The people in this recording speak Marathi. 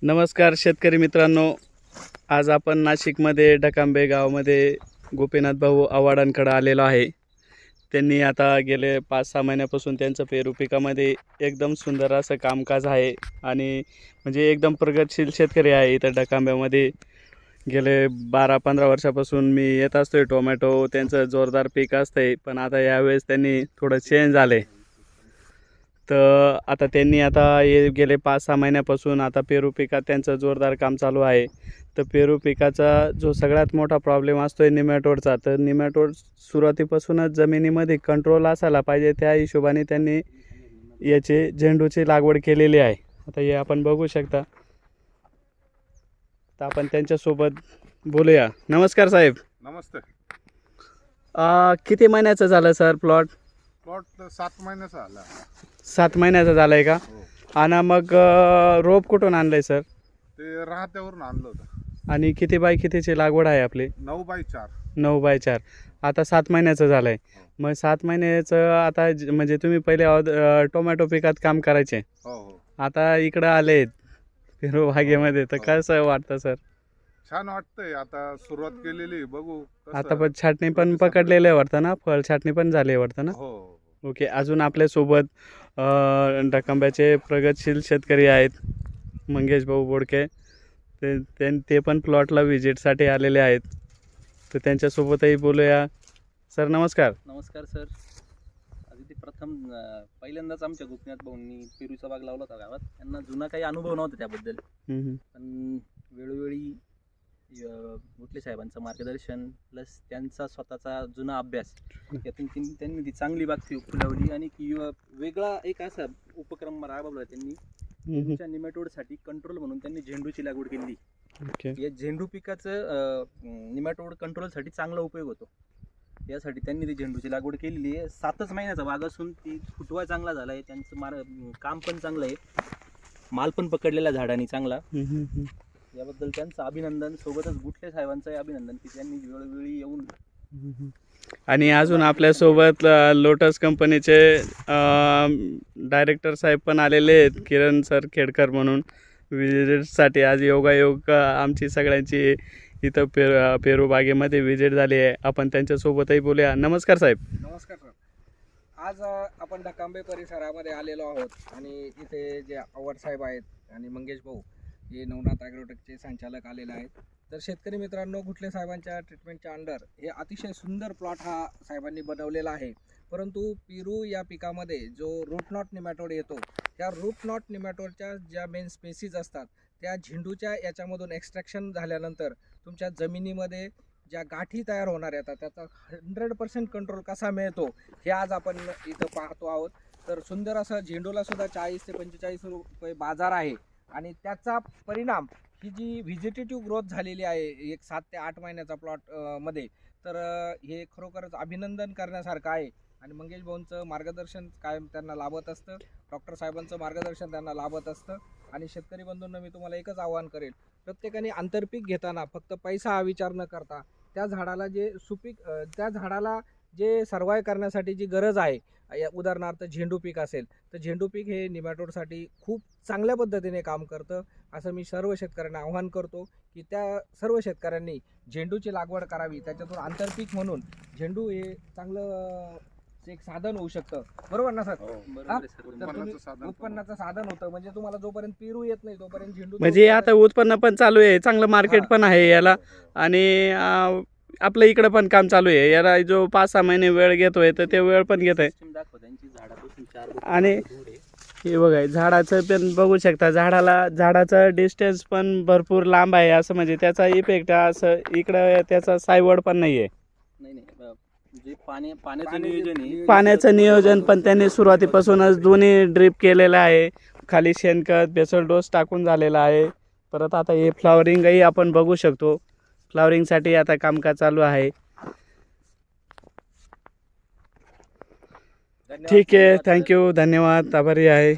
नमस्कार शेतकरी मित्रांनो, आज आपण नाशिकमध्ये डकांबे गावामध्ये गोपीनाथ भाऊ आव्हाडांकडे आलेलो आहे. त्यांनी आता गेले 5-6 महिन्यापासून त्यांचं पेरू पिकामध्ये एकदम सुंदर असं कामकाज आहे आणि म्हणजे एकदम प्रगतशील शेतकरी आहे. इथं डकांब्यामध्ये गेले 12-15 वर्षापासून मी येत असतोय. टोमॅटो त्यांचं जोरदार पीक असतंय, पण आता यावेळेस त्यांनी थोडं चेंज झाले. तर आता त्यांनी हे गेले 5-6 महिन्यापासून आता पेरू पिकात त्यांचं जोरदार काम चालू आहे. तर पेरू पिकाचा जो सगळ्यात मोठा प्रॉब्लेम असतो आहे निमॅटोडचा, तर निमॅटोड सुरुवातीपासूनच जमिनीमध्ये कंट्रोल असायला पाहिजे, त्या हिशोबाने त्यांनी याची झेंडूची लागवड केलेली आहे. आता हे आपण बघू शकता. तर आपण त्यांच्यासोबत बोलूया. नमस्कार साहेब. नमस्ते. किती महिन्याचं झालं सर प्लॉट? प्लॉट 7 महिन्याचा आला. 7 महिन्याचा झाला आहे का? हो. आणि मग रोप कुठून आणलं आहे सर? ते राहत्यावरून आणलं होतं. आणि किती बाय कितीची लागवड आहे आपली? 9x4. 9x4. आता 7 महिन्याचं झालं आहे. मग 7 महिन्याचं आता म्हणजे तुम्ही पहिले टोमॅटो पिकात काम करायचे, हो हो. आता इकडं आले पेरू बागेमध्ये, तर कसं वाटतं सर? छान वाटतंय. आता सुरुवात केलेली, बघू कसं. आता पण छाटणी पण पकडलेलं आहे वाटतं ना, फळ छाटणी पण झाली आहे वाटतं ना? हो. ओके. अजून आपल्यासोबत डकांब्याचे प्रगतशील शेतकरी आहेत, मंगेश भाऊ बोडके. ते पण प्लॉटला व्हिजिटसाठी आलेले आहेत, तर त्यांच्यासोबतही बोलूया. सर नमस्कार. नमस्कार सर. आधी प्रथम पहिल्यांदाच आमच्या गोपीनाथ भाऊंनी पेरूचा बाग लावला होता गावात. त्यांना जुना काही अनुभव नव्हता त्याबद्दल, पण वेळोवेळी मुटले साहेबांचं मार्गदर्शन प्लस त्यांचा स्वतःचा जुना अभ्यास यातून त्यांनी ती चांगली बाग फुलवली आणि वेगळा एक असा उपक्रम राबवला त्यांनी. तुमच्या निमॅटोडसाठी कंट्रोल म्हणून त्यांनी झेंडूची लागवड केली. ओके. या झेंडू पिकाचं निमॅटोड कंट्रोलसाठी चांगला उपयोग होतो. यासाठी त्यांनी ती झेंडूची लागवड केलेली आहे. 7च महिन्याचा बाग असून ती फुटवा चांगला झाला आहे. त्यांचं काम पण चांगलं आहे, माल पण पकडलेला झाडांनी चांगला. याबद्दल त्यांचं अभिनंदन. सोबतच गुटले साहेबांचंही अभिनंदन की त्यांनी वेळोवेळी येऊन. आणि अजून आपल्यासोबत लोटस कंपनीचे डायरेक्टर साहेब पण आलेले आहेत, किरण सर खेडकर म्हणून, विजिटसाठी. आज योगायोग आमची सगळ्यांची इथं पेरू बागेमध्ये विजिट झाली आहे. आपण त्यांच्यासोबतही बोलूया. नमस्कार साहेब. नमस्कार सर. आज आपण डकांबे परिसरामध्ये आलेलो आहोत आणि इथे जे आव्हाड साहेब आहेत आणि मंगेश भाऊ हे नवनाथ ॲग्रोटेकचे संचालक आलेले आहेत. तर शेतकरी मित्रांनो, गुटले साहेबांच्या ट्रीटमेंटच्या अंडर हे अतिशय सुंदर प्लॉट हा साहेबांनी बनवलेला आहे. परंतु पेरू या पिकामध्ये जो रूट नॉट निमॅटोड येतो, त्या रूट नॉट निमॅटोडच्या ज्या मेन स्पेसीज असतात त्या झेंडूच्या याच्यामधून एक्स्ट्रॅक्शन झाल्यानंतर तुमच्या जमिनीमध्ये ज्या गाठी तयार होणार येतात त्याचा 100% कंट्रोल कसा मिळतो हे आज आपण इथं पाहतो आहोत. तर सुंदर असं झेंडूला सुद्धा 40 ते 45 रुपये बाजार आहे आणि त्याचा परिणाम ही जी व्हिजिटेटिव्ह ग्रोथ झालेली आहे एक 7 ते 8 महिन्याचा प्लॉट मध्ये, तर हे खरोखरच अभिनंदन करण्यासारखं आहे. आणि मंगेश भाऊंचं मार्गदर्शन कायम त्यांना लाभत असतं, डॉक्टर साहेबांचं मार्गदर्शन त्यांना लाभत असतं. आणि शेतकरी बंधूंना मी तुम्हाला एकच आवाहन करेल, प्रत्येकाने आंतरपीक घेताना फक्त पैसा हा विचार न करता त्या झाडाला जे सर्वाईव्ह करण्यासाठी जी गरज आहे, उदाहरणार्थ झेंडू पीक असेल तर झेंडू पीक हे निमॅटोडसाठी खूप चांगल्या पद्धतीने काम करतं. असं मी सर्व शेतकऱ्यांना आवाहन करतो की त्या सर्व शेतकऱ्यांनी झेंडूची लागवड करावी. त्याच्यातून आंतरपीक म्हणून झेंडू हे चांगलं एक साधन होऊ शकतं. बरोबर ना सर? उत्पन्नाचं साधन होतं. म्हणजे तुम्हाला जोपर्यंत पेरू येत नाही तोपर्यंत झेंडू, म्हणजे आता उत्पन्न पण चालू आहे, चांगलं मार्केट पण आहे याला. आणि आपलं इकडं पण काम चालू आहे. याला जो 5-6 महिने वेळ घेतोय तर ते वेळ पण घेत आहे. आणि हे बघा, झाडाचं पण बघू शकता, झाडाचं डिस्टन्स पण भरपूर लांब आहे. असं म्हणजे त्याचा इफेक्ट असं इकडं त्याचा सायवड पण नाही आहे. जे पाण्याचं नियोजन पण त्यांनी सुरुवातीपासूनच दोन्ही ड्रिप केलेलं आहे. खाली शेणखत बेसल डोस टाकून झालेला आहे. परत आता हे फ्लॉवरिंगही आपण बघू शकतो. फ्लॉवरिंगसाठी आता कामकाज चालू आहे. ठीक आहे, थँक्यू, धन्यवाद, आभारी आहे.